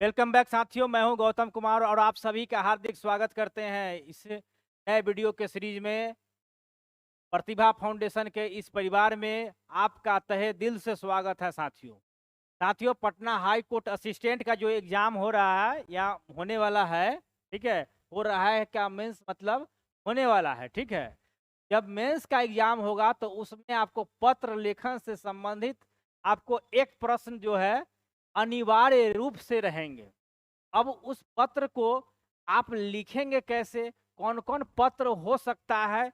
Welcome back साथियों, मैं हूं गौतम कुमार और आप सभी का हार्दिक स्वागत करते हैं इस नए वीडियो के सीरीज में। प्रतिभा फाउंडेशन के इस परिवार में आपका तहे दिल से स्वागत है साथियों। साथियों, पटना हाई कोर्ट असिस्टेंट का जो एग्जाम हो रहा है या होने वाला है, ठीक है, हो रहा है क्या मीन्स मतलब होने वाला है, ठीक है। जब मेंस का एग्जाम होगा तो उसमें आपको पत्र लेखन से संबंधित आपको एक प्रश्न जो है अनिवार्य रूप से रहेंगे। अब उस पत्र को आप लिखेंगे कैसे, कौन कौन पत्र हो सकता है,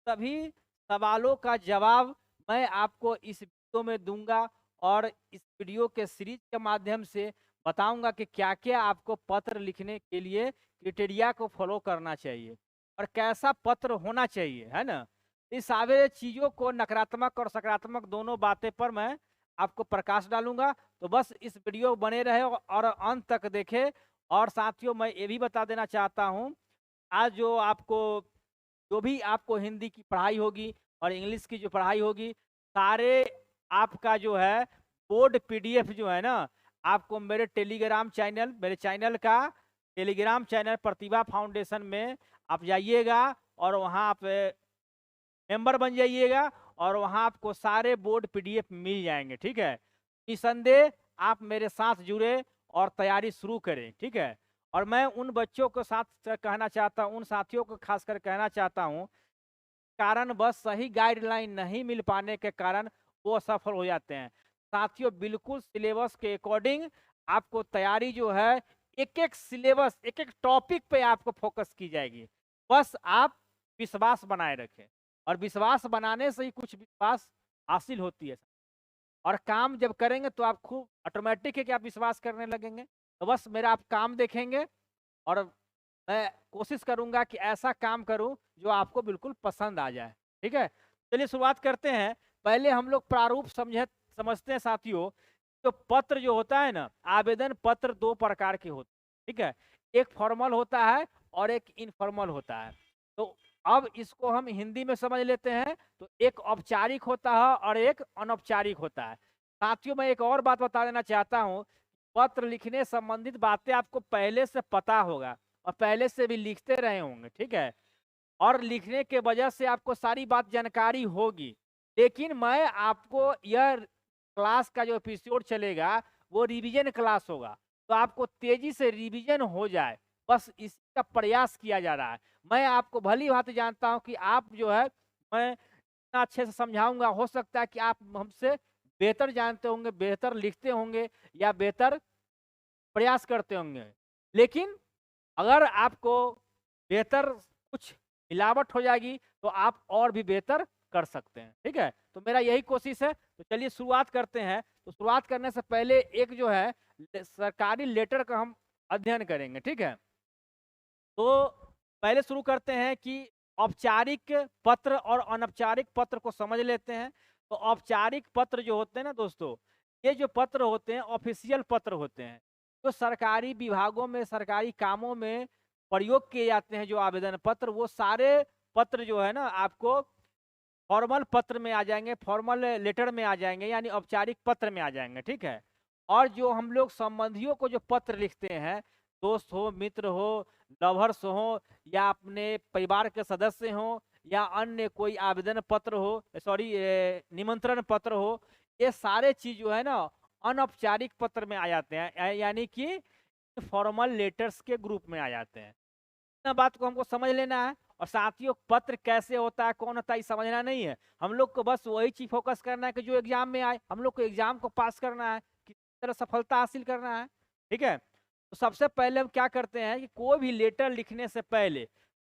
सभी सवालों का जवाब मैं आपको इस वीडियो में दूंगा। और इस वीडियो के सीरीज के माध्यम से बताऊंगा कि क्या क्या आपको पत्र लिखने के लिए क्राइटेरिया को फॉलो करना चाहिए और कैसा पत्र होना चाहिए, है ना। इस सारे चीज़ों को नकारात्मक और सकारात्मक दोनों बातें पर मैं आपको प्रकाश डालूंगा। तो बस इस वीडियो बने रहे और अंत तक देखें। और साथियों, मैं ये भी बता देना चाहता हूँ, आज जो भी आपको हिंदी की पढ़ाई होगी और इंग्लिश की जो पढ़ाई होगी, सारे आपका जो है बोर्ड पीडीएफ जो है ना, आपको मेरे चैनल का टेलीग्राम चैनल प्रतिभा फाउंडेशन में आप जाइएगा और वहाँ आप मेंबर बन जाइएगा और वहाँ आपको सारे बोर्ड पीडीएफ मिल जाएंगे, ठीक है। निसंदेह आप मेरे साथ जुड़े और तैयारी शुरू करें, ठीक है। और मैं उन बच्चों को साथ कहना चाहता हूँ, उन साथियों को खासकर कहना चाहता हूँ, कारण बस सही गाइडलाइन नहीं मिल पाने के कारण वो असफल हो जाते हैं। साथियों, बिल्कुल सिलेबस के अकॉर्डिंग आपको तैयारी जो है, एक एक सिलेबस एक एक टॉपिक पे आपको फोकस की जाएगी। बस आप विश्वास बनाए रखें और विश्वास बनाने से ही कुछ विश्वास हासिल होती है। और काम जब करेंगे तो आप खूब ऑटोमेटिक है कि आप विश्वास करने लगेंगे। तो बस मेरा आप काम देखेंगे और मैं कोशिश करूंगा कि ऐसा काम करूं जो आपको बिल्कुल पसंद आ जाए, ठीक है। चलिए शुरुआत करते हैं। पहले हम लोग प्रारूप समझते हैं साथियों। तो पत्र जो होता है ना, आवेदन पत्र दो प्रकार के होते हैं, ठीक है। एक फॉर्मल होता है और एक इनफॉर्मल होता है। तो अब इसको हम हिंदी में समझ लेते हैं। तो एक औपचारिक होता है और एक अनौपचारिक होता है। साथियों, मैं एक और बात बता देना चाहता हूँ, पत्र लिखने संबंधित बातें आपको पहले से पता होगा और पहले से भी लिखते रहे होंगे, ठीक है। और लिखने के वजह से आपको सारी बात जानकारी होगी। लेकिन मैं आपको यह क्लास का जो एपिसोड चलेगा वो रिवीजन क्लास होगा, तो आपको तेजी से रिवीजन हो जाए, बस इसका प्रयास किया जा रहा है। मैं आपको भली भांति जानता हूं कि आप जो है, मैं इतना अच्छे से समझाऊंगा, हो सकता है कि आप हमसे बेहतर जानते होंगे, बेहतर लिखते होंगे या बेहतर प्रयास करते होंगे। लेकिन अगर आपको बेहतर कुछ मिलावट हो जाएगी तो आप और भी बेहतर कर सकते हैं, ठीक है। तो मेरा यही कोशिश है। तो चलिए शुरुआत करते हैं। तो शुरुआत करने से पहले एक जो है सरकारी लेटर का हम अध्ययन करेंगे, ठीक है। तो पहले शुरू करते हैं कि औपचारिक पत्र और अनौपचारिक पत्र को समझ लेते हैं। तो औपचारिक पत्र जो होते हैं ना दोस्तों, ये जो पत्र होते हैं ऑफिशियल पत्र होते हैं, जो सरकारी विभागों में सरकारी कामों में प्रयोग किए जाते हैं। जो आवेदन पत्र, वो सारे पत्र जो है ना आपको फॉर्मल पत्र में आ जाएंगे, फॉर्मल लेटर में आ जाएंगे, यानी औपचारिक पत्र में आ जाएंगे, ठीक है। और जो हम लोग संबंधियों को जो पत्र लिखते हैं, दोस्त हो, मित्र हो, लवर्स हो, या अपने परिवार के सदस्य हो, या अन्य कोई आवेदन पत्र हो, सॉरी निमंत्रण पत्र हो, ये सारे चीज जो है ना अनौपचारिक पत्र में आ जाते हैं, यानी कि फॉर्मल लेटर्स के ग्रुप में आ जाते हैं। इतना बात को हमको समझ लेना है। और साथियों, पत्र कैसे होता है, कौन होता है, ये समझना नहीं है। हम लोग को बस वही चीज फोकस करना है कि जो एग्जाम में आए, हम लोग को एग्जाम को पास करना है, किस तरह सफलता हासिल करना है, ठीक है। तो सबसे पहले हम क्या करते हैं कि कोई भी लेटर लिखने से पहले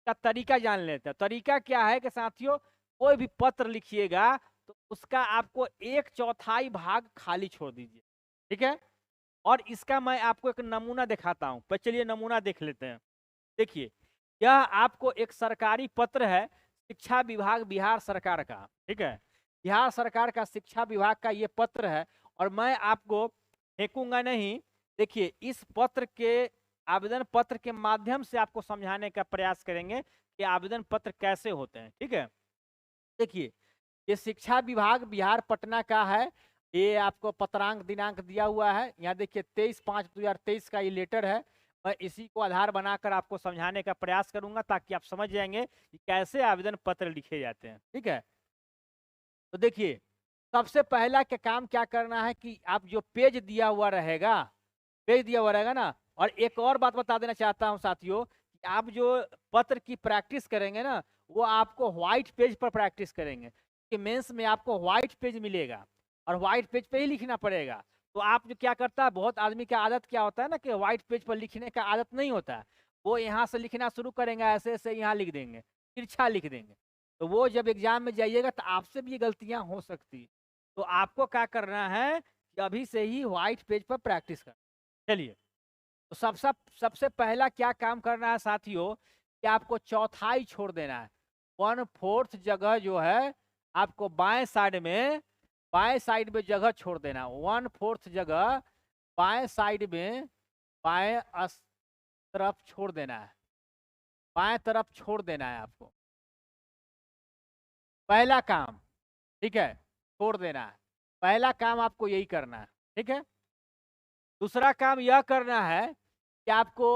का तरीका जान लेते हैं। तरीका क्या है कि साथियों, कोई भी पत्र लिखिएगा तो उसका आपको 1/4 भाग खाली छोड़ दीजिए, ठीक है। और इसका मैं आपको एक नमूना दिखाता हूं। पर चलिए नमूना देख लेते हैं। देखिए, यह आपको एक सरकारी पत्र है, शिक्षा विभाग बिहार सरकार का, ठीक है। बिहार सरकार का शिक्षा विभाग का ये पत्र है। और मैं आपको फेंकूंगा नहीं। देखिए, इस पत्र के आवेदन पत्र के माध्यम से आपको समझाने का प्रयास करेंगे कि आवेदन पत्र कैसे होते हैं, ठीक है। देखिए, ये शिक्षा विभाग बिहार पटना का है। ये आपको पत्रांक दिनांक दिया हुआ है, यहाँ देखिए 23/5/2023 का ये लेटर है। मैं इसी को आधार बनाकर आपको समझाने का प्रयास करूंगा ताकि आप समझ जाएंगे कि कैसे आवेदन पत्र लिखे जाते हैं। ठीक है, तो देखिए सबसे पहला क्या काम क्या करना है कि आप जो पेज दिया हुआ रहेगा, पेज दिया हुआ रहेगा ना, और एक और बात बता देना चाहता हूं साथियों कि आप जो पत्र की प्रैक्टिस करेंगे ना, वो आपको व्हाइट पेज पर प्रैक्टिस करेंगे कि मेंस में आपको व्हाइट पेज मिलेगा और व्हाइट पेज पे ही लिखना पड़ेगा। तो आप जो क्या करता है, बहुत आदमी का आदत क्या होता है ना कि व्हाइट पेज पर लिखने का आदत नहीं होता है, वो यहाँ से लिखना शुरू करेंगे, ऐसे ऐसे यहाँ लिख देंगे, तिरछा लिख देंगे। तो वो जब एग्जाम में जाइएगा तो आपसे भी ये गलतियां हो सकती है। तो आपको क्या करना है कि अभी से ही व्हाइट पेज पर प्रैक्टिस करना। चलिए, तो सबसे पहला क्या काम करना है साथियों कि आपको चौथाई छोड़ देना है। 1/4 जगह जो है आपको बाएं साइड में जगह छोड़ देना है। 1/4 जगह बाएं साइड में, बाएं तरफ छोड़ देना है, बाएं तरफ छोड़ देना है आपको। पहला काम, ठीक है, छोड़ देना है। पहला काम आपको यही करना है। ठीक है, दूसरा काम यह करना है कि आपको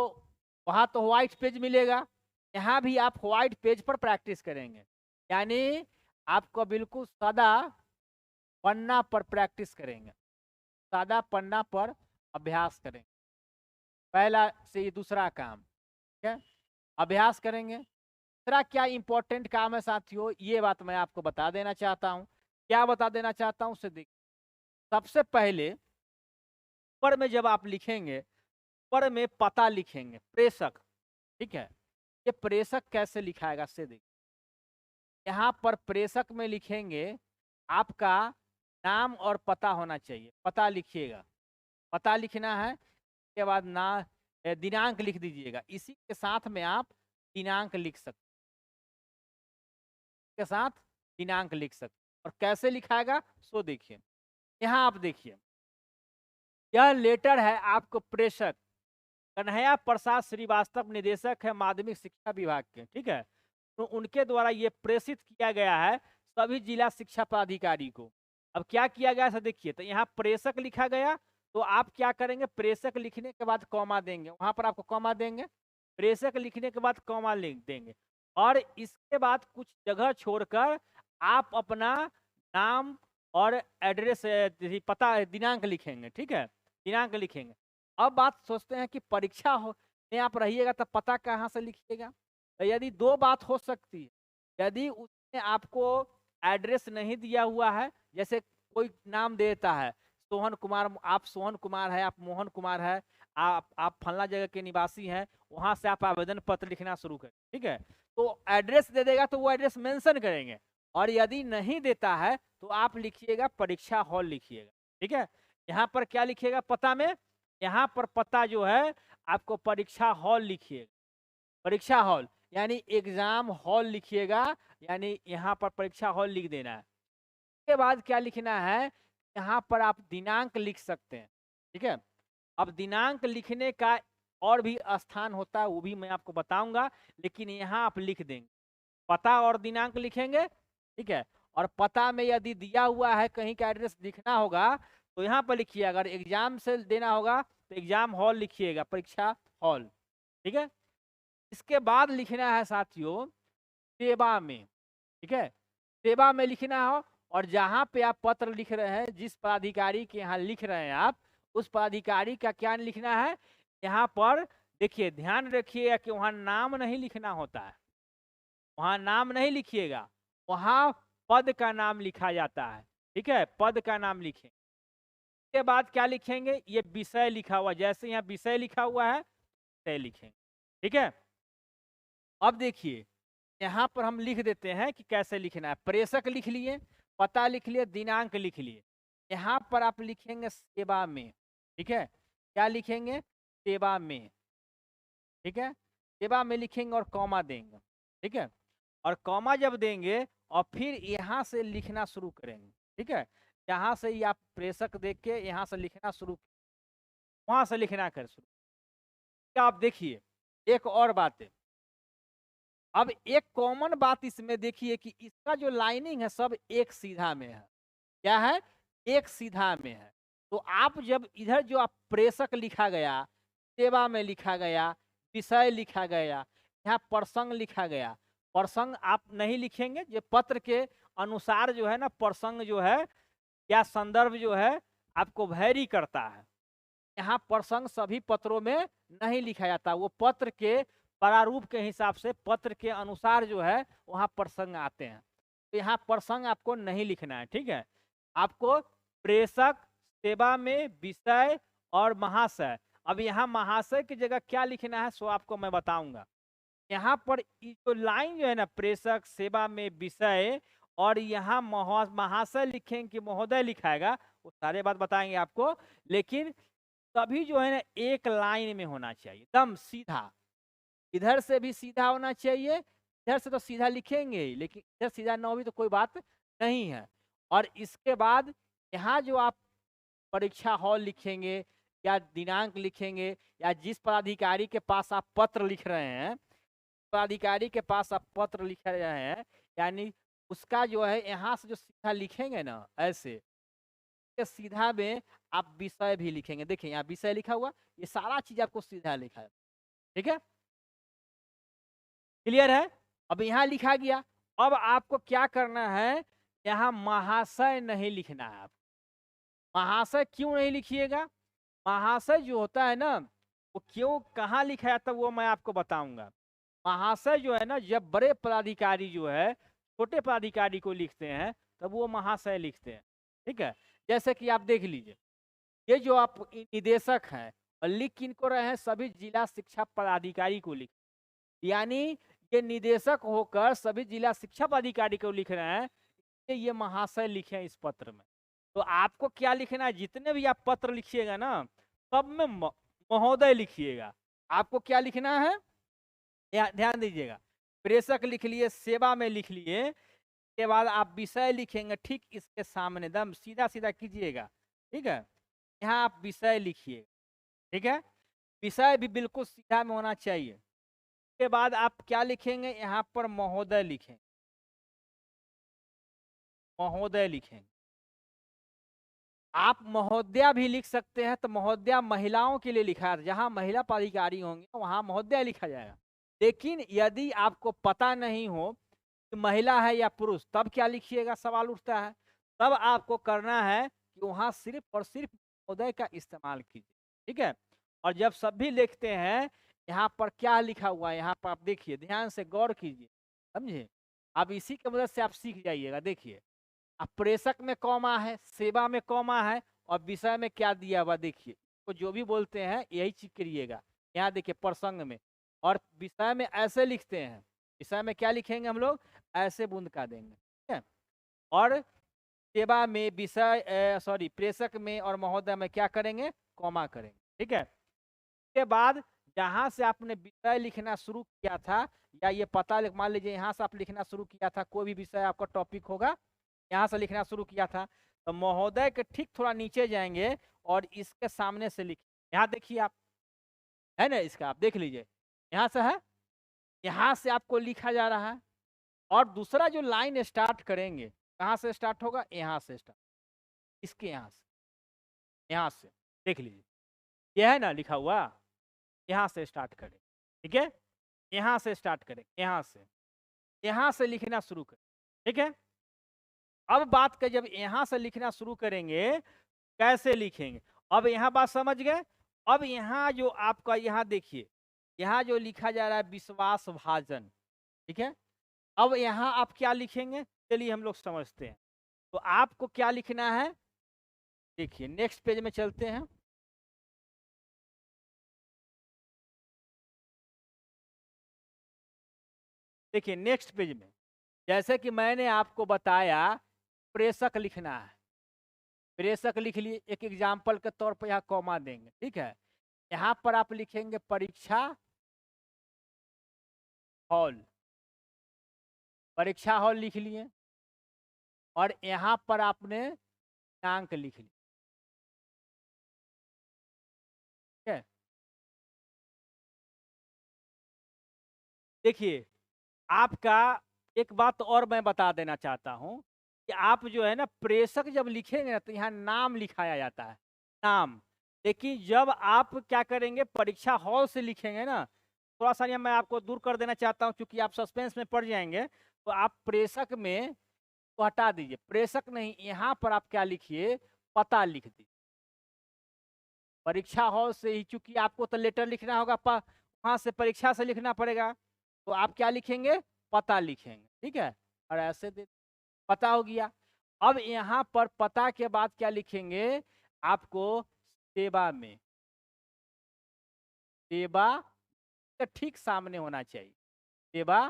वहां तो व्हाइट पेज मिलेगा, यहाँ भी आप व्हाइट पेज पर प्रैक्टिस करेंगे, यानी आपको बिल्कुल सादा पन्ना पर प्रैक्टिस करेंगे, सादा पन्ना पर अभ्यास करेंगे। पहला से ये दूसरा काम, ठीक है, अभ्यास करेंगे। तीसरा क्या इंपॉर्टेंट काम है साथियों, ये बात मैं आपको बता देना चाहता हूँ। क्या बता देना चाहता हूँ उसे देखिए। सबसे पहले पर में जब आप लिखेंगे, पर में पता लिखेंगे, प्रेषक। ठीक है, ये प्रेषक कैसे लिखाएगा से देखिए। यहाँ पर प्रेषक में लिखेंगे आपका नाम और पता होना चाहिए, पता लिखिएगा, पता लिखना है। उसके बाद दिनांक लिख दीजिएगा, इसी के साथ में आप दिनांक लिख सकते, के साथ दिनांक लिख सकते। और कैसे लिखाएगा सो देखिए, यहाँ आप देखिए, यह लेटर है आपको प्रेषक कन्हैया प्रसाद श्रीवास्तव, निदेशक है माध्यमिक शिक्षा विभाग के। ठीक है, तो उनके द्वारा ये प्रेषित किया गया है सभी जिला शिक्षा पदाधिकारी को। अब क्या किया गया है देखिए, तो यहाँ प्रेषक लिखा गया, तो आप क्या करेंगे, प्रेषक लिखने के बाद कॉमा देंगे, वहां पर आपको कॉमा देंगे, प्रेषक लिखने के बाद कॉमा लिख देंगे, और इसके बाद कुछ जगह छोड़कर आप अपना नाम और एड्रेस, पता, दिनांक लिखेंगे। ठीक है, दिनांक लिखेंगे। अब बात सोचते हैं कि परीक्षा में आप रहिएगा तो पता कहाँ से लिखिएगा। तो यदि दो बात हो सकती है, यदि उसने आपको एड्रेस नहीं दिया हुआ है, जैसे कोई नाम देता है सोहन कुमार, आप सोहन कुमार है, आप मोहन कुमार है, आप फलना जगह के निवासी हैं, वहां से आप आवेदन पत्र लिखना शुरू करें। ठीक है, तो एड्रेस दे देगा तो वो एड्रेस मेंशन करेंगे, और यदि नहीं देता है तो आप लिखिएगा परीक्षा हॉल लिखिएगा। ठीक है, यहाँ पर क्या लिखिएगा पता में, यहाँ पर पता जो है आपको परीक्षा हॉल लिखिएगा, परीक्षा हॉल यानी एग्जाम हॉल लिखिएगा, यानी यहाँ पर परीक्षा हॉल लिख देना है। उसके बाद क्या लिखना है, यहाँ पर आप दिनांक लिख सकते हैं। ठीक है, अब दिनांक लिखने का और भी स्थान होता है, वो भी मैं आपको बताऊंगा, लेकिन यहाँ आप लिख देंगे, पता और दिनांक लिखेंगे। ठीक है, और पता में यदि दिया हुआ है कहीं का एड्रेस लिखना होगा तो यहाँ पर लिखिए, अगर एग्जाम से देना होगा तो एग्जाम हॉल लिखिएगा, परीक्षा हॉल। ठीक है, इसके बाद लिखना है साथियों सेवा में। ठीक है, सेवा में लिखना हो, और जहां पे आप पत्र लिख रहे हैं, जिस पदाधिकारी के यहाँ लिख रहे हैं आप, उस पदाधिकारी का क्या लिखना है। यहाँ पर देखिए, ध्यान रखिएगा कि वहां नाम नहीं लिखना होता है, वहां नाम नहीं लिखिएगा, वहां पद का नाम लिखा जाता है। ठीक है, पद का नाम लिखें। के बाद क्या लिखेंगे, ये विषय लिखा हुआ, जैसे यहाँ विषय लिखा हुआ है विषय लिखेंगे। ठीक है, अब देखिए यहाँ पर हम लिख देते हैं कि कैसे लिखना है। प्रेषक लिख लिए, पता लिख लिए, दिनांक लिख लिए। यहाँ पर आप लिखेंगे सेवा में। ठीक है, क्या लिखेंगे, सेवा में। ठीक है, सेवा में लिखेंगे और कॉमा देंगे। ठीक है, और कॉमा जब देंगे और फिर यहाँ से लिखना शुरू करेंगे। ठीक है, यहाँ से ही आप प्रेषक देख के यहाँ से लिखना शुरू, वहां से लिखना कर शुरू। आप देखिए एक और बात है, अब एक कॉमन बात इसमें देखिए कि इसका जो लाइनिंग है सब एक सीधा में है। क्या है, एक सीधा में है। तो आप जब इधर जो आप प्रेषक लिखा गया, सेवा में लिखा गया, विषय लिखा गया, यहाँ प्रसंग लिखा गया, प्रसंग आप नहीं लिखेंगे, जो पत्र के अनुसार जो है ना प्रसंग जो है या संदर्भ जो है आपको वैरी करता है। यहाँ प्रसंग सभी पत्रों में नहीं लिखा जाता, वो पत्र के प्रारूप के हिसाब से पत्र के अनुसार जो है वहाँ प्रसंग आते हैं। तो यहाँ प्रसंग आपको नहीं लिखना है, ठीक है। आपको प्रेषक, सेवा में, विषय और महाशय। अब यहाँ महाशय की जगह क्या लिखना है सो आपको मैं बताऊंगा। यहाँ पर जो लाइन जो है ना प्रेषक, सेवा में, विषय और यहाँ महाशय लिखेंगे कि महोदय लिखाएगा, वो सारे बात बताएंगे आपको। लेकिन सभी जो है ना एक लाइन में होना चाहिए, एकदम सीधा। इधर से भी सीधा होना चाहिए, इधर से तो सीधा लिखेंगे ही, लेकिन इधर सीधा ना हो भी तो कोई बात नहीं है। और इसके बाद यहाँ जो आप परीक्षा हॉल लिखेंगे या दिनांक लिखेंगे या जिस पदाधिकारी के पास आप पत्र लिख रहे हैं, पदाधिकारी के पास आप पत्र लिख रहे हैं, यानी उसका जो है यहाँ से जो सीधा लिखेंगे ना ऐसे सीधा में आप विषय भी लिखेंगे। देखिए यहाँ विषय लिखा हुआ, ये सारा चीज आपको सीधा लिखा है, ठीक है, क्लियर है। अब यहाँ लिखा गया, अब आपको क्या करना है, यहाँ महाशय नहीं लिखना है। आप महाशय क्यों नहीं लिखिएगा, महाशय जो होता है ना वो क्यों कहाँ लिखा जाता है वो मैं आपको बताऊंगा। महाशय जो है ना जब बड़े पदाधिकारी जो है छोटे पदाधिकारी को लिखते हैं तब वो महाशय लिखते हैं, ठीक है। जैसे कि आप देख लीजिए, ये जो आप निदेशक हैं और लिख किनको रहे हैं, सभी जिला शिक्षा पदाधिकारी को लिख, यानी ये निदेशक होकर सभी जिला शिक्षा पदाधिकारी को लिख रहे हैं, ये महाशय लिखे हैं इस पत्र में। तो आपको क्या लिखना है, जितने भी आप पत्र लिखिएगा ना सब में महोदय लिखिएगा। आपको क्या लिखना है ध्यान दीजिएगा, प्रेषक लिख लिए, सेवा में लिख लिए, के बाद आप विषय लिखेंगे ठीक इसके सामने, दम सीधा सीधा कीजिएगा, ठीक है। यहाँ आप विषय लिखिए, ठीक है, विषय भी बिल्कुल सीधा में होना चाहिए। के बाद आप क्या लिखेंगे, यहाँ पर महोदय लिखें, महोदय लिखेंगे। आप महोदया भी लिख सकते हैं, तो महोदया महिलाओं के लिए लिखा है, जहां महिला पदाधिकारी होंगे वहां महोदया लिखा जाएगा। लेकिन यदि आपको पता नहीं हो कि महिला है या पुरुष, तब क्या लिखिएगा, सवाल उठता है। तब आपको करना है कि वहां सिर्फ और सिर्फ महोदय का इस्तेमाल कीजिए, ठीक है। और जब सभी लिखते हैं, यहाँ पर क्या लिखा हुआ है, यहाँ पर आप देखिए, ध्यान से गौर कीजिए, समझे। अब इसी की मदद से आप सीख जाइएगा। देखिए अब प्रेषक में कॉमा है, सेवा में कॉमा है और विषय में क्या दिया हुआ, देखिए तो जो भी बोलते हैं यही चीज करिएगा। यहाँ देखिए प्रसंग में और विषय में ऐसे लिखते हैं, विषय में क्या लिखेंगे हम लोग, ऐसे बूंद का देंगे, ठीक है। और सेवा में, विषय सॉरी प्रेषक में और महोदय में क्या करेंगे, कॉमा करेंगे, ठीक है। उसके बाद जहां से आपने विषय लिखना शुरू किया था, या ये पता मान लीजिए यहाँ से आप लिखना शुरू किया था, कोई भी विषय आपका टॉपिक होगा, यहाँ से लिखना शुरू किया था, तो महोदय के ठीक थोड़ा नीचे जाएंगे और इसके सामने से लिखिए। यहाँ देखिए आप, है ना, इसका आप देख लीजिए, यहाँ से है, यहाँ से आपको लिखा जा रहा है। और दूसरा जो लाइन स्टार्ट करेंगे, कहाँ से स्टार्ट होगा, यहाँ से स्टार्ट, इसके यहाँ से देख लीजिए, यह है ना लिखा हुआ, यहाँ से स्टार्ट करें, ठीक है, यहाँ से स्टार्ट करें, यहाँ से लिखना शुरू करें, ठीक है। अब बात कर, जब यहाँ से लिखना शुरू करेंगे कैसे लिखेंगे, अब यहाँ बात समझ गए। अब यहाँ जो आपका, यहाँ देखिए, यहाँ जो लिखा जा रहा है विश्वास भाजन, ठीक है। अब यहाँ आप क्या लिखेंगे, चलिए हम लोग समझते हैं। तो आपको क्या लिखना है, देखिए नेक्स्ट पेज में चलते हैं। देखिए नेक्स्ट पेज में, जैसे कि मैंने आपको बताया प्रेषक लिखना है, प्रेषक लिख लिए, एक एग्जाम्पल के तौर पर यहाँ कॉमा देंगे, ठीक है। यहाँ पर आप लिखेंगे परीक्षा हॉल, परीक्षा हॉल लिख लिए, और यहाँ पर आपने दिनांक लिख लिया, ठीक है। देखिए आपका एक बात और मैं बता देना चाहता हूँ, कि आप जो है ना प्रेषक जब लिखेंगे ना तो यहाँ नाम लिखाया जाता है, नाम। लेकिन जब आप क्या करेंगे परीक्षा हॉल से लिखेंगे ना, थोड़ा सा यहाँ मैं आपको दूर कर देना चाहता हूँ क्योंकि आप सस्पेंस में पड़ जाएंगे। तो आप प्रेषक में तो हटा दीजिए, प्रेषक नहीं, यहाँ पर आप क्या लिखिए, पता लिख दीजिए। परीक्षा हॉल से ही, चूंकि आपको तो लेटर लिखना होगा, वहां से परीक्षा से लिखना पड़ेगा, तो आप क्या लिखेंगे, पता लिखेंगे, ठीक है। और ऐसे पता हो गया। अब यहाँ पर पता के बाद क्या लिखेंगे, आपको सेवा में, सेवा का ठीक सामने होना चाहिए, सेवा।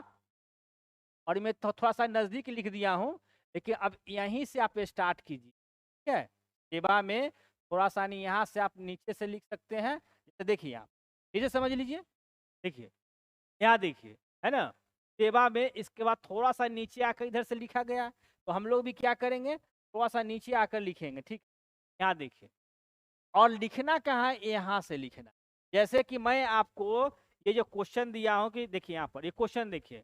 और मैं तो थोड़ा सा नजदीक लिख दिया हूं, लेकिन अब यहीं से आप स्टार्ट कीजिए, ठीक है। सेवा में थोड़ा सा नहीं, यहाँ से आप नीचे से लिख सकते हैं, जैसे देखिए आप नीचे समझ लीजिए, देखिए यहाँ देखिए, है ना, सेवा में, इसके बाद थोड़ा सा नीचे आकर इधर से लिखा गया, तो हम लोग भी क्या करेंगे, थोड़ा सा नीचे आकर लिखेंगे, ठीक। यहाँ देखिए, और लिखना कहाँ है, यहाँ से लिखना। जैसे कि मैं आपको ये जो क्वेश्चन दिया हूं कि देखिए यहाँ पर ये क्वेश्चन देखिए,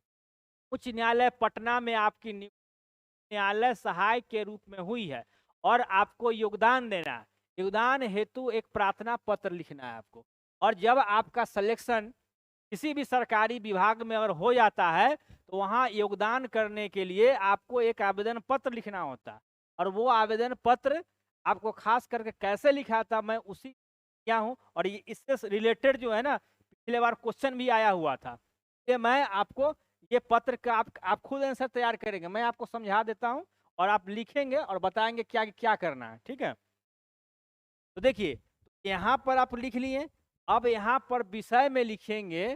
उच्च न्यायालय पटना में आपकी न्यायालय सहायक के रूप में हुई है और आपको योगदान देना है, योगदान हेतु एक प्रार्थना पत्र लिखना है आपको। और जब आपका सिलेक्शन किसी भी सरकारी विभाग में अगर हो जाता है तो वहाँ योगदान करने के लिए आपको एक आवेदन पत्र लिखना होता है। और वो आवेदन पत्र आपको खास करके कैसे लिखा था, मैं उसी किया हूँ, और ये इससे रिलेटेड जो है ना पिछले बार क्वेश्चन भी आया हुआ था, ये मैं आपको ये पत्र का आप खुद आंसर तैयार करेंगे, मैं आपको समझा देता हूँ और आप लिखेंगे और बताएंगे क्या क्या करना है, ठीक है। तो देखिए यहाँ पर आप लिख लिए, अब यहाँ पर विषय में लिखेंगे,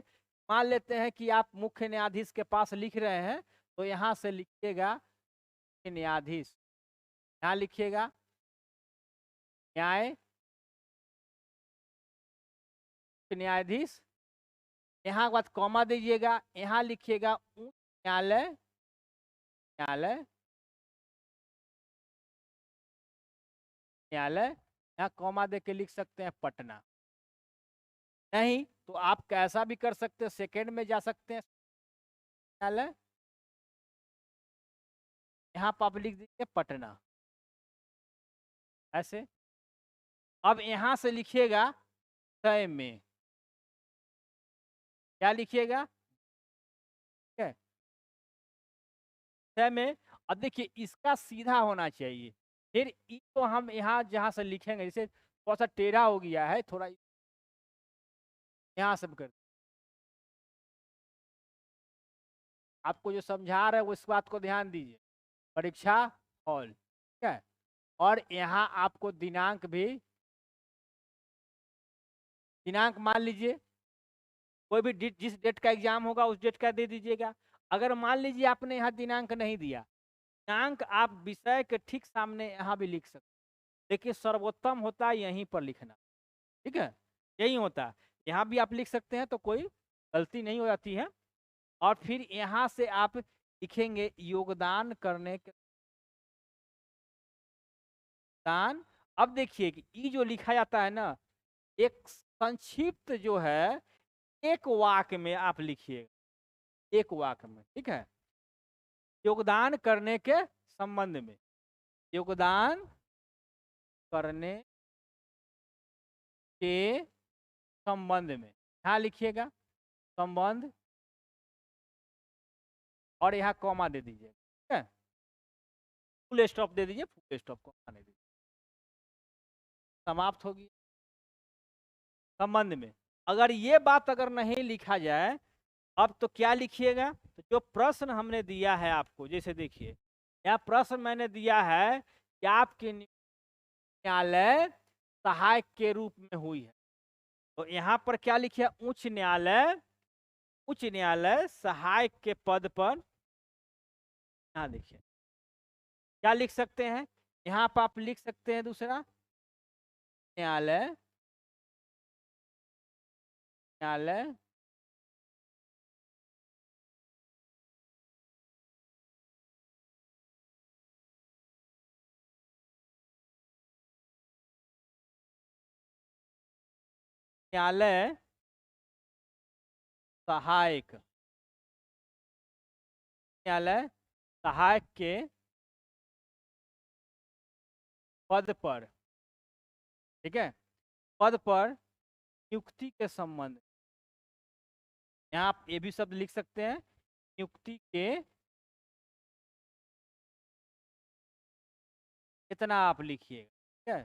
मान लेते हैं कि आप मुख्य न्यायाधीश के पास लिख रहे हैं, तो यहाँ से लिखिएगा मुख्य न्यायाधीश, यहाँ लिखिएगा न्याय न्यायाधीश, यहाँ के बाद कॉमा दीजिएगा, यहाँ लिखिएगा उच्च न्यायालय, न्यायालय, न्यायालय, यहाँ कॉमा दे के लिख सकते हैं पटना। नहीं तो आप कैसा भी कर सकते हैं, सेकेंड में जा सकते हैं न्यायालय, यहाँ पर आप लिख दीजिए पटना, ऐसे। अब यहाँ से लिखिएगा तय में, क्या लिखिएगा, ठीक है, तय में। अब देखिए इसका सीधा होना चाहिए, फिर ई तो हम यहाँ जहाँ से लिखेंगे, जैसे थोड़ा सा टेढ़ा हो गया है, थोड़ा यहाँ सब कर, आपको जो समझा रहे हैं वो इस बात को ध्यान दीजिए, परीक्षा हॉल, ठीक है। और यहाँ आपको दिनांक भी, दिनांक मान लीजिए कोई भी जिस डेट का एग्जाम होगा उस डेट का दे दीजिएगा। अगर मान लीजिए आपने यहाँ दिनांक नहीं दिया, दिनांक आप विषय के ठीक सामने यहाँ भी लिख सकते, लेकिन सर्वोत्तम होता है यहीं पर लिखना, ठीक है, यही होता है। यहाँ भी आप लिख सकते हैं तो कोई गलती नहीं हो जाती है। और फिर यहाँ से आप लिखेंगे योगदान करने के दान। अब देखिए कि ये जो लिखा जाता है ना, एक संक्षिप्त जो है एक वाक्य में आप लिखिएगा, एक वाक्य में, ठीक है, योगदान करने के संबंध में, योगदान करने के संबंध में, यहाँ लिखिएगा संबंध, और यहाँ कॉमा दे दीजिए, ठीक है, फुल स्टॉप दे दीजिए, फुल स्टॉप कॉमा दे दीजिए, समाप्त होगी। संबंध में अगर ये बात अगर नहीं लिखा जाए, अब तो क्या लिखिएगा, तो जो प्रश्न हमने दिया है आपको, जैसे देखिए यह प्रश्न मैंने दिया है कि आपकी न्यायालय सहायक के रूप में हुई है, तो यहाँ पर क्या लिखिए, उच्च न्यायालय, उच्च न्यायालय सहायक के पद पर, यहाँ देखिए क्या लिख सकते हैं, यहाँ पर आप लिख सकते हैं दूसरा, न्यायालय, न्यायालय न्यायालय सहायक, न्यायालय सहायक के पद पर, ठीक है, पद पर नियुक्ति के संबंध, यहाँ आप ये भी शब्द लिख सकते हैं, नियुक्ति के, इतना आप लिखिएगा, ठीक है,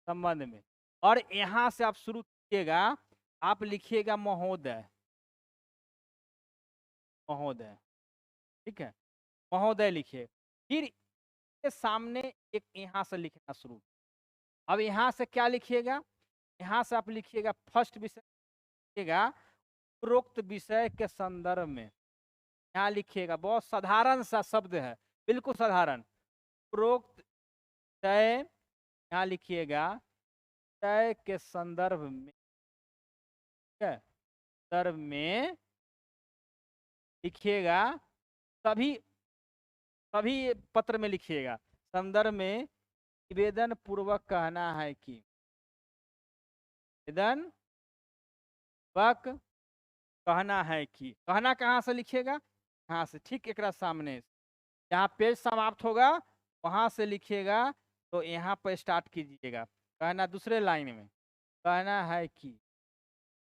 संबंध में। और यहां से आप शुरू कीजिएगा, आप लिखिएगा महोदय, महोदय, ठीक है, महोदय लिखिए। फिर के सामने एक यहां से लिखना शुरू। अब यहां से क्या लिखिएगा, यहां से आप लिखिएगा फर्स्ट विषय लिखिएगा, उपरोक्त विषय के संदर्भ में, यहाँ लिखिएगा, बहुत साधारण सा शब्द है, बिल्कुल साधारण, उपरोक्त विषय, यहाँ लिखिएगा विषय के संदर्भ में, ठीक है, संदर्भ में लिखिएगा, सभी सभी पत्र में लिखिएगा, संदर्भ में निवेदन पूर्वक कहना है कि, निवेदन पूर्वक कहना है कि, कहना कहाँ से लिखिएगा, यहाँ से, ठीक एक सामने जहाँ पेज समाप्त होगा वहां से लिखिएगा, तो यहाँ पर स्टार्ट कीजिएगा, कहना दूसरे लाइन में, कहना है कि।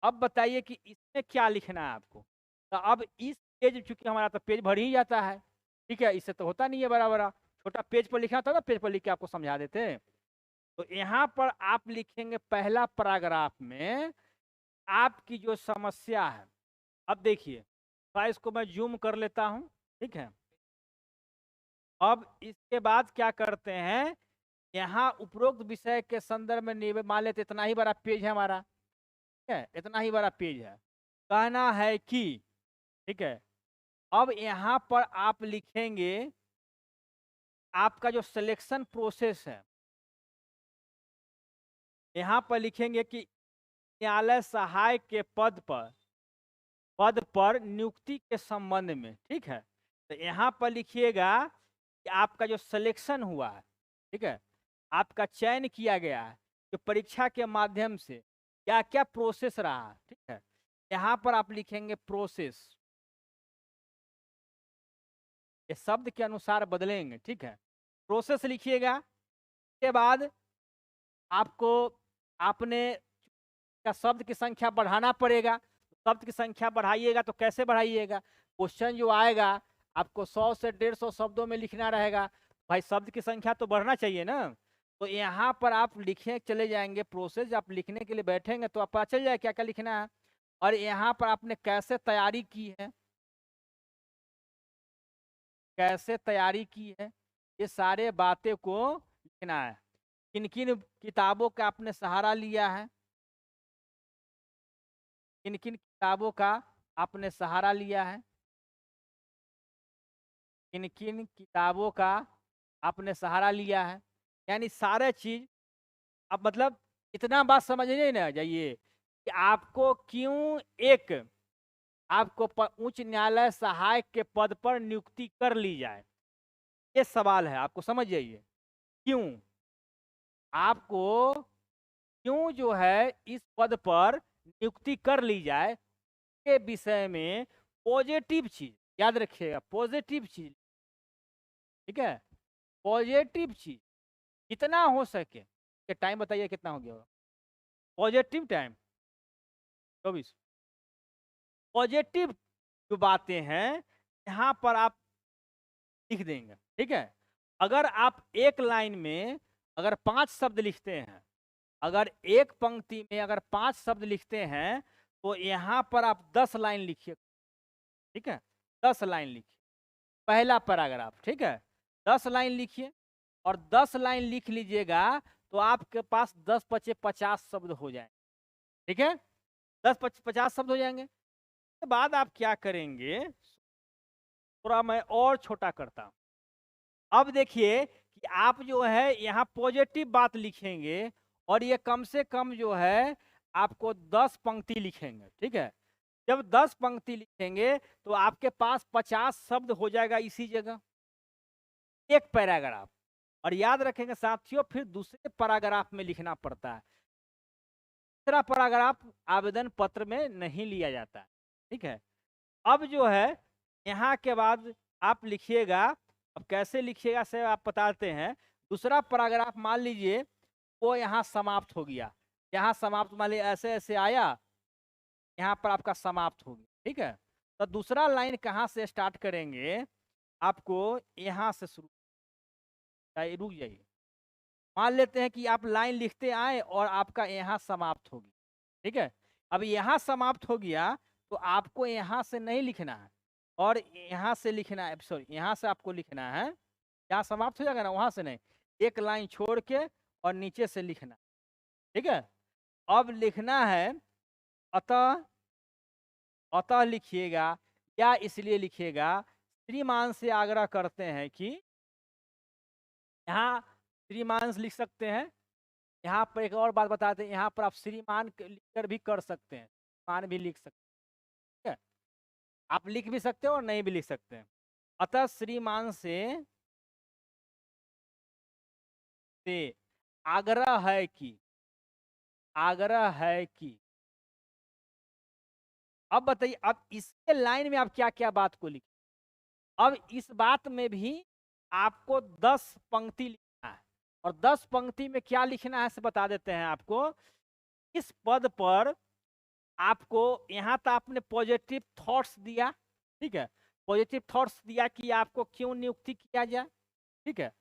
अब बताइए कि इसमें क्या लिखना है आपको, तो अब इस पेज, चूंकि हमारा तो पेज भर ही जाता है, ठीक है, इससे तो होता नहीं है बड़ा बड़ा, छोटा पेज पर लिखना था ना, पेज पर लिख के आपको समझा देते हैं। तो यहाँ पर आप लिखेंगे पहला पैराग्राफ में आपकी जो समस्या है। अब देखिए, तो इसको मैं जूम कर लेता हूं, ठीक है। अब इसके बाद क्या करते हैं, यहाँ उपरोक्त विषय के संदर्भ में मान लेते इतना ही बड़ा पेज है हमारा, ठीक है, इतना ही बड़ा पेज है, कहना है कि, ठीक है। अब यहाँ पर आप लिखेंगे आपका जो सिलेक्शन प्रोसेस है, यहाँ पर लिखेंगे कि न्यायालय सहायक के पद पर नियुक्ति के संबंध में, ठीक है। तो यहाँ पर लिखिएगा कि आपका जो सिलेक्शन हुआ है, ठीक है, आपका चयन किया गया है, जो परीक्षा के माध्यम से क्या क्या प्रोसेस रहा, ठीक है, यहाँ पर आप लिखेंगे प्रोसेस, ये शब्द के अनुसार बदलेंगे, ठीक है, प्रोसेस लिखिएगा। के बाद आपको आपने का शब्द की संख्या बढ़ाना पड़ेगा, शब्द की संख्या बढ़ाइएगा तो कैसे बढ़ाइएगा, क्वेश्चन जो आएगा आपको 100 से 150 शब्दों में लिखना रहेगा, भाई शब्द की संख्या तो बढ़ना चाहिए ना। तो यहाँ पर आप लिखे चले जाएंगे, प्रोसेस आप लिखने के लिए बैठेंगे तो आप पता चल जाए क्या क्या लिखना है, और यहाँ पर आपने कैसे तैयारी की है, कैसे तैयारी की है, ये सारे बातें को लिखना है। किन किन किताबों का आपने सहारा लिया है, किन किन किताबों का आपने सहारा लिया है, किन किन किताबों का आपने सहारा लिया है, यानी सारे चीज। अब मतलब इतना बात समझने ना जाइए कि आपको क्यों एक आपको उच्च न्यायालय सहायक के पद पर नियुक्ति कर ली जाए, ये सवाल है, आपको समझ जाइए क्यों आपको, क्यों जो है इस पद पर नियुक्ति कर ली जाए के विषय में पॉजिटिव चीज याद रखिएगा, पॉजिटिव चीज, ठीक है, पॉजिटिव चीज कितना हो सके। टाइम बताइए कितना हो गया होगा, पॉजिटिव टाइम 24। पॉजिटिव जो बातें हैं यहाँ पर आप लिख देंगे, ठीक है। अगर आप एक लाइन में अगर 5 शब्द लिखते हैं, अगर एक पंक्ति में अगर 5 शब्द लिखते हैं, तो यहाँ पर आप 10 लाइन लिखिए, ठीक है, 10 लाइन लिखिए पहला पैराग्राफ, ठीक है, 10 लाइन लिखिए, और 10 लाइन लिख लीजिएगा तो आपके पास 10 पचे 50 शब्द हो जाएंगे, ठीक है, 10 50 शब्द हो जाएंगे। उसके बाद आप क्या करेंगे, थोड़ा मैं और छोटा करता हूं। अब देखिए कि आप जो है यहाँ पॉजिटिव बात लिखेंगे, और ये कम से कम जो है आपको 10 पंक्ति लिखेंगे, ठीक है। जब 10 पंक्ति लिखेंगे तो आपके पास 50 शब्द हो जाएगा इसी जगह, एक पैराग्राफ। और याद रखेंगे साथियों, फिर दूसरे पैराग्राफ में लिखना पड़ता है, तीसरा पैराग्राफ आवेदन पत्र में नहीं लिया जाता है, ठीक है। अब जो है यहाँ के बाद आप लिखिएगा, अब कैसे लिखिएगा से आप बताते हैं। दूसरा पैराग्राफ मान लीजिए वो यहाँ समाप्त हो गया, यहाँ समाप्त मान लीजिए ऐसे ऐसे आया, यहाँ पर आपका समाप्त हो गया, ठीक है। तो दूसरा लाइन कहाँ से स्टार्ट करेंगे, आपको यहाँ से शुरू, रुक जाइए, मान लेते हैं कि आप लाइन लिखते आए और आपका यहाँ समाप्त हो गया, ठीक है। अब यहाँ समाप्त हो गया तो आपको यहाँ से नहीं लिखना है और यहाँ से लिखना है, सॉरी यहाँ से आपको लिखना है, यहाँ समाप्त हो जाएगा ना, वहां से नहीं, एक लाइन छोड़ के और नीचे से लिखना, ठीक है। अब लिखना है अतः, अतः लिखिएगा या इसलिए लिखिएगा श्रीमान से आग्रह करते हैं कि, यहाँ श्रीमान लिख सकते हैं। यहाँ पर एक और बात बताते हैं, यहाँ पर आप श्रीमान लिखकर भी कर सकते हैं, श्रीमान भी लिख सकते हैं, ठीक है। आप लिख भी सकते हो और नहीं भी लिख सकते हैं। अतः श्रीमान से आग्रह है कि, आग्रह है कि, अब बताइए अब इसके लाइन में आप क्या क्या बात को लिखें। अब इस बात में भी आपको 10 पंक्ति लिखना है और 10 पंक्ति में क्या लिखना है से बता देते हैं आपको। इस पद पर आपको, यहाँ तो आपने पॉजिटिव थॉट्स दिया, ठीक है, पॉजिटिव थॉट्स दिया कि आपको क्यों नियुक्ति किया जाए, ठीक है।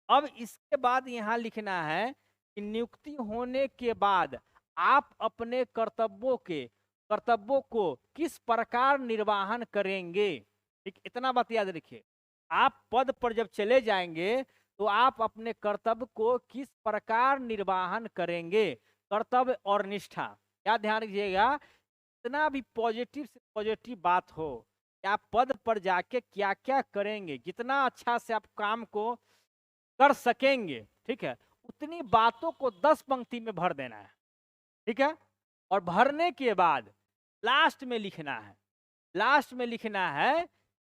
अब इसके बाद यहाँ लिखना है कि नियुक्ति होने के बाद आप अपने कर्तव्यों को किस प्रकार निर्वाहन करेंगे, ठीक, इतना बात याद रखिए। आप पद पर जब चले जाएंगे तो आप अपने कर्तव्य को किस प्रकार निर्वाहन करेंगे, कर्तव्य और निष्ठा, क्या ध्यान रखिएगा। इतना भी पॉजिटिव से पॉजिटिव बात हो कि आप पद पर जाके क्या क्या करेंगे, जितना अच्छा से आप काम को कर सकेंगे, ठीक है, उतनी बातों को 10 पंक्ति में भर देना है, ठीक है। और भरने के बाद लास्ट में लिखना है, लास्ट में लिखना है,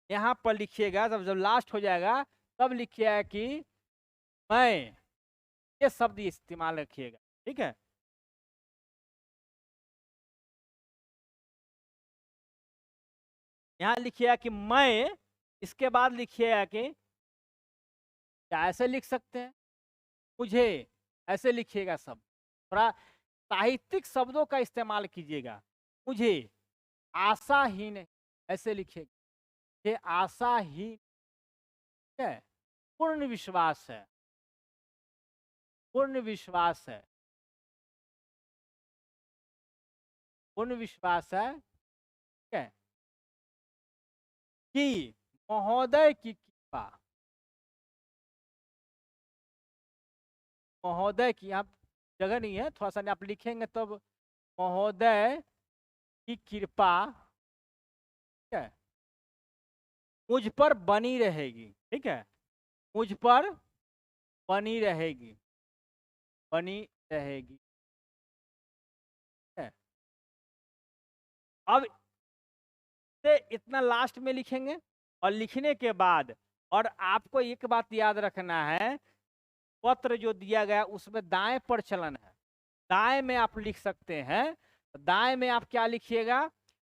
यहाँ पर लिखिएगा, जब लास्ट हो जाएगा तब लिखिएगा कि मैं, ये शब्द इस्तेमाल रखिएगा, ठीक है। यहाँ लिखिएगा कि मैं, इसके बाद लिखिएगा कि, क्या ऐसे लिख सकते हैं, मुझे, ऐसे लिखिएगा। सब थोड़ा साहित्यिक शब्दों का इस्तेमाल कीजिएगा। मुझे आशा ही नहीं, ऐसे लिखिएगा, ये आशा ही है, पूर्ण विश्वास है, पूर्ण विश्वास है, पूर्ण विश्वास है, ठीक है, कि महोदय की कृपा, महोदय की, आप जगह नहीं है, थोड़ा सा आप लिखेंगे तब, महोदय की कृपा, ठीक है, मुझ पर बनी रहेगी, ठीक है, मुझ पर बनी रहेगी, बनी रहेगी, ठीक है। अब से इतना लास्ट में लिखेंगे और लिखने के बाद, और आपको एक बात याद रखना है, पत्र जो दिया गया उसमें दाएं पर चलन है, दाएं में आप लिख सकते हैं। दाएं में आप क्या लिखिएगा,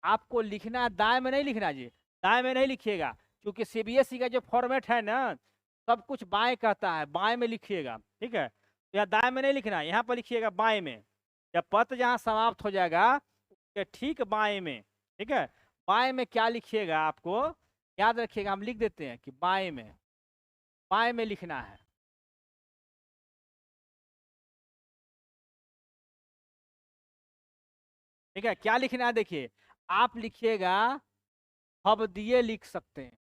आपको लिखना है, दाएं में नहीं लिखना जी, दाएं में नहीं लिखिएगा, क्योंकि सीबीएसई का जो फॉर्मेट है ना, सब कुछ बाएं कहता है, बाएं में लिखिएगा, ठीक है। तो यहाँ दाएं में नहीं लिखना, यहाँ पर लिखिएगा बाएं में। जब पत्र जहाँ समाप्त हो जाएगा उसके ठीक बाएं में, ठीक है, बाएं में क्या लिखिएगा, आपको याद रखिएगा, हम लिख देते हैं कि बाएं में, बाएं में लिखना है, ठीक है। क्या लिखना है, देखिए आप लिखिएगा, भवदीय लिख सकते हैं,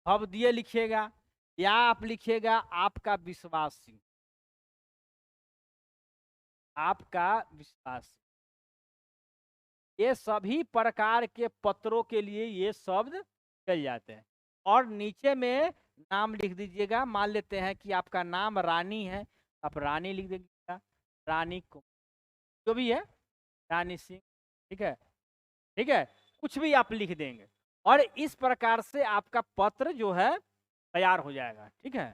भवदीय लिखिएगा, या आप लिखिएगा आपका विश्वासी, आपका विश्वासी। ये सभी प्रकार के पत्रों के लिए ये शब्द चल जाते हैं। और नीचे में नाम लिख दीजिएगा, मान लेते हैं कि आपका नाम रानी है, आप रानी लिख दीजिएगा, रानी को जो भी है, रानी सिंह, ठीक है, ठीक है, कुछ भी आप लिख देंगे और इस प्रकार से आपका पत्र जो है तैयार हो जाएगा, ठीक है।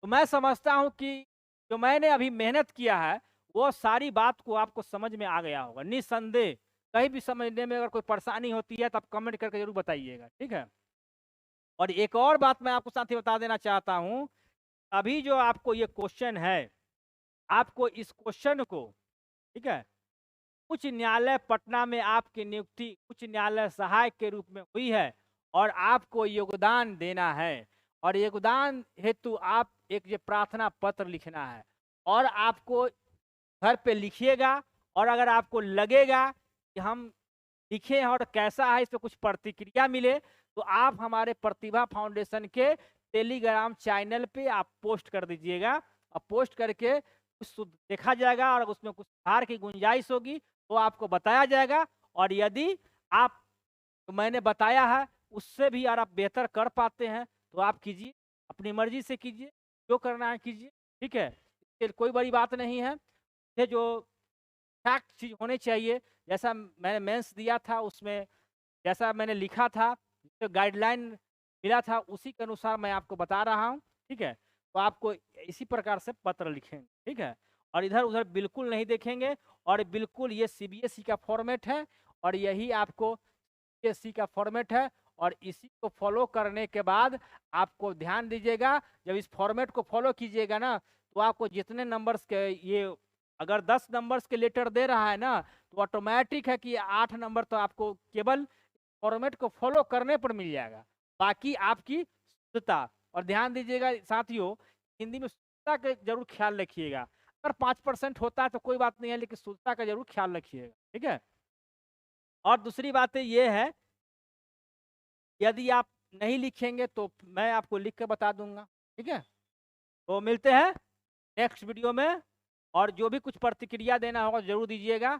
तो मैं समझता हूं कि जो मैंने अभी मेहनत किया है वो सारी बात को आपको समझ में आ गया होगा निस्संदेह। कहीं भी समझने में अगर कोई परेशानी होती है तो आप कमेंट करके जरूर बताइएगा, ठीक है। और एक और बात मैं आपको साथ ही बता देना चाहता हूँ, अभी जो आपको ये क्वेश्चन है, आपको इस क्वेश्चन को, ठीक है, उच्च न्यायालय पटना में आपकी नियुक्ति उच्च न्यायालय सहायक के रूप में हुई है और आपको योगदान देना है, और योगदान हेतु आप एक ये प्रार्थना पत्र लिखना है, और आपको घर पे लिखिएगा, और अगर आपको लगेगा कि हम लिखे हैं और कैसा है, इस पे कुछ प्रतिक्रिया मिले, तो आप हमारे प्रतिभा फाउंडेशन के टेलीग्राम चैनल पे आप पोस्ट कर दीजिएगा, और पोस्ट करके देखा जाएगा, और उसमें कुछ सुधार की गुंजाइश होगी तो आपको बताया जाएगा। और यदि आप, तो मैंने बताया है, उससे भी अगर आप बेहतर कर पाते हैं तो आप कीजिए, अपनी मर्जी से कीजिए, जो करना है कीजिए, ठीक है, इसके कोई बड़ी बात नहीं है। ये जो फैक्ट चीज होने चाहिए, जैसा मैंने मेंस दिया था उसमें जैसा मैंने लिखा था, जो गाइडलाइन मिला था, उसी के अनुसार मैं आपको बता रहा हूँ, ठीक है। तो आपको इसी प्रकार से पत्र लिखेंगे, ठीक है, और इधर उधर बिल्कुल नहीं देखेंगे, और बिल्कुल ये सीबीएसई का फॉर्मेट है, और यही आपको सीबीएसई का फॉर्मेट है, और इसी को फॉलो करने के बाद आपको ध्यान दीजिएगा, जब इस फॉर्मेट को फॉलो कीजिएगा ना, तो आपको जितने नंबर्स के ये, अगर 10 नंबर्स के लेटर दे रहा है ना, तो ऑटोमेटिक है कि 8 नंबर तो आपको केवल फॉर्मेट को फॉलो करने पर मिल जाएगा, बाकी आपकी शुद्धता। और ध्यान दीजिएगा साथियों, हिंदी में शुद्धता का जरूर ख्याल रखिएगा, अगर 5% होता है तो कोई बात नहीं है, लेकिन शुद्धता का जरूर ख्याल रखिएगा, ठीक है। और दूसरी बात ये है, यदि आप नहीं लिखेंगे तो मैं आपको लिख के बता दूंगा, ठीक है। तो मिलते हैं नेक्स्ट वीडियो में, और जो भी कुछ प्रतिक्रिया देना होगा जरूर दीजिएगा।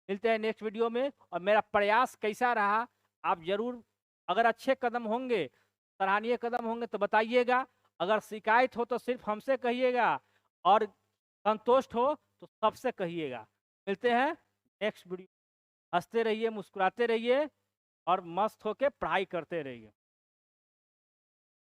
मिलते हैं नेक्स्ट वीडियो में, और मेरा प्रयास कैसा रहा आप जरूर, अगर अच्छे कदम होंगे, सराहनीय कदम होंगे तो बताइएगा, अगर शिकायत हो तो सिर्फ हमसे कहिएगा, और संतुष्ट हो तो सबसे कहिएगा। मिलते हैं नेक्स्ट वीडियो, हंसते रहिए, मुस्कुराते रहिए, और मस्त होके पढ़ाई करते रहिए।